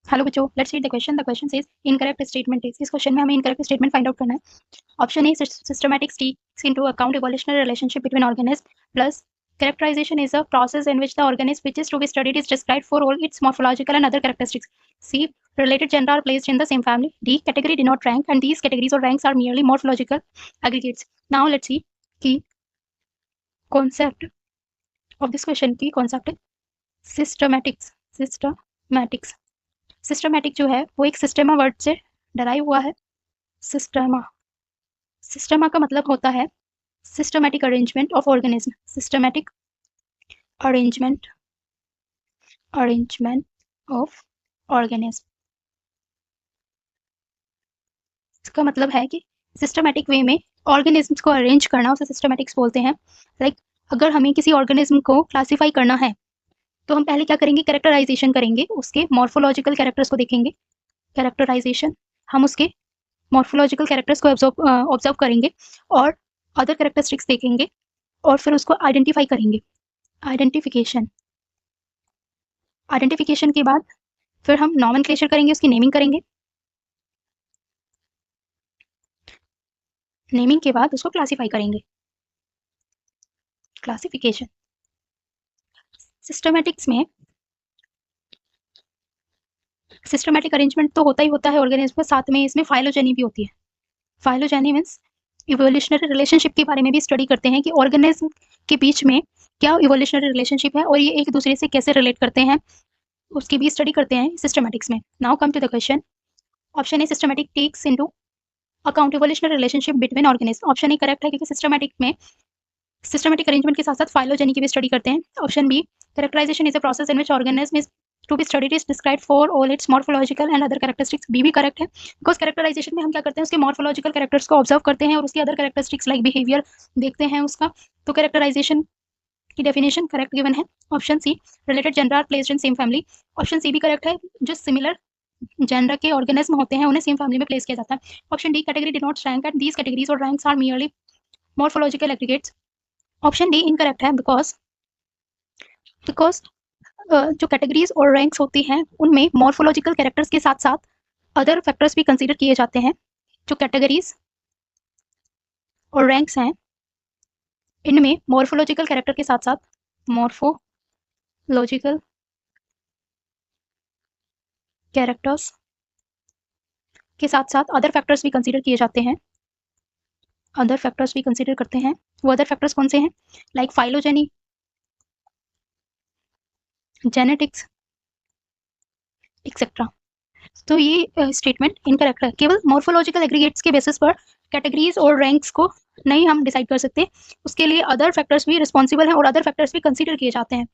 Hello बच्चों, let's read the question. The question says incorrect statement is. इस question में हमें इनकरेक्ट स्टेटमेंट फाइंड आउट करना है. Option A, systematic takes into account evolutionary relationship between organisms, plus characterization is a process in which the organism which is to be studied is described for all its morphological and other characteristics. C, related genera are placed in the same family. D, category denote rank and these categories or ranks are merely morphological aggregates. Now let's see key concept of this question. Key concept systematics. Systematic जो है वो एक सिस्टेमा word से derive हुआ है. सिस्टेमा का मतलब होता है systematic arrangement of organism. Systematic arrangement of organism. इसका मतलब है कि सिस्टमैटिक वे में ऑर्गेनिज्म्स को अरेंज करना, उसे सिस्टमैटिक्स बोलते हैं. लाइक अगर हमें किसी ऑर्गेनिज्म को क्लासीफाई करना है तो हम पहले क्या करेंगे, कैरेक्टराइजेशन करेंगे, उसके मॉर्फोलॉजिकल कैरेक्टर्स को देखेंगे. कैरेक्टराइजेशन, हम उसके मॉर्फोलॉजिकल कैरेक्टर्स को ऑब्जर्व करेंगे और अदर कैरेक्टरिस्टिक्स देखेंगे और फिर उसको आइडेंटिफाई करेंगे. आइडेंटिफिकेशन के बाद फिर हम नॉमेनक्लेचर करेंगे, उसकी नेमिंग करेंगे. नेमिंग के बाद उसको क्लासीफाई करेंगे. क्लासिफिकेशन. सिस्टमैटिक्स में सिस्टमैटिक अरेंजमेंट तो होता ही होता है ऑर्गेनिज्म में, साथ में इसमें फाइलोजेनी भी होती है. फाइलोजेनी मीन्स इवोल्यूशनरी रिलेशनशिप के बारे में भी स्टडी करते हैं कि ऑर्गेनिज्म के बीच में क्या इवोल्यूशनरी रिलेशनशिप है और ये एक दूसरे से कैसे रिलेट करते हैं, उसकी भी स्टडी करते हैं सिस्टमैटिक्स में. Now come to the question. Option A, systematic takes into account evolutionary relationship between organism. Option A correct है क्योंकि सिस्टमैटिक में सिस्टमैटिक अरेंजमेंट के साथ साथ फाइलोजेनी की भी स्टडी करते हैं. Option B, characterization is a process in which organism is to be studied is described for all its morphological and other characteristics. B भी करेक्ट है बिकॉज कैरेक्टराइजेशन में हम क्या करते हैं, उसके मॉर्फोलॉजिकल कैरेक्टर्स को ऑब्जर्व करते हैं और उसकी अदर कैरेक्टरिस्टिक्स लाइक बिहेवियर देखते हैं उसका. तो कैरेक्टराइजेशन की डेफिनेशन करेक्ट गिवन है. Option C, related gender are placed in same family. Option C भी करेक्ट है, जो सिमिलर जेंडर के ऑर्गेनिज्म होते हैं उन्हें सेम फैमिली में प्लेस किया जाता है. Option D, category denotes rank and these categories और ranks are merely morphological aggregates. Option D incorrect है बिकॉज जो कैटेगरीज और रैंक्स होती हैं उनमें मॉर्फोलॉजिकल कैरेक्टर्स के साथ साथ अदर फैक्टर्स भी कंसीडर किए जाते हैं. जो कैटेगरीज और रैंक्स हैं इनमें मॉर्फोलॉजिकल कैरेक्टर के साथ साथ मॉर्फोलॉजिकल कैरेक्टर्स के साथ साथ अदर फैक्टर्स भी कंसीडर किए जाते हैं. अदर फैक्टर्स भी कंसीडर करते हैं. वो अदर फैक्टर्स कौन से हैं, लाइक फाइलोजेनी, जेनेटिक्स एक्सेट्रा. तो ये स्टेटमेंट इनकरेक्ट है. केवल मॉर्फोलॉजिकल एग्रीगेट्स के बेसिस पर कैटेगरीज और रैंक्स को नहीं हम डिसाइड कर सकते, उसके लिए अदर फैक्टर्स भी रिस्पॉन्सिबल हैं और अदर फैक्टर्स भी कंसीडर किए जाते हैं.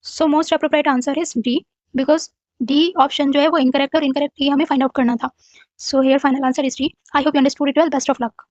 So most appropriate answer is D, because D option जो है वो इनकरेक्ट और इनकरेक्ट ये हमें फाइंड आउट करना था. So here final answer is D. I hope you understood it well. Best of luck.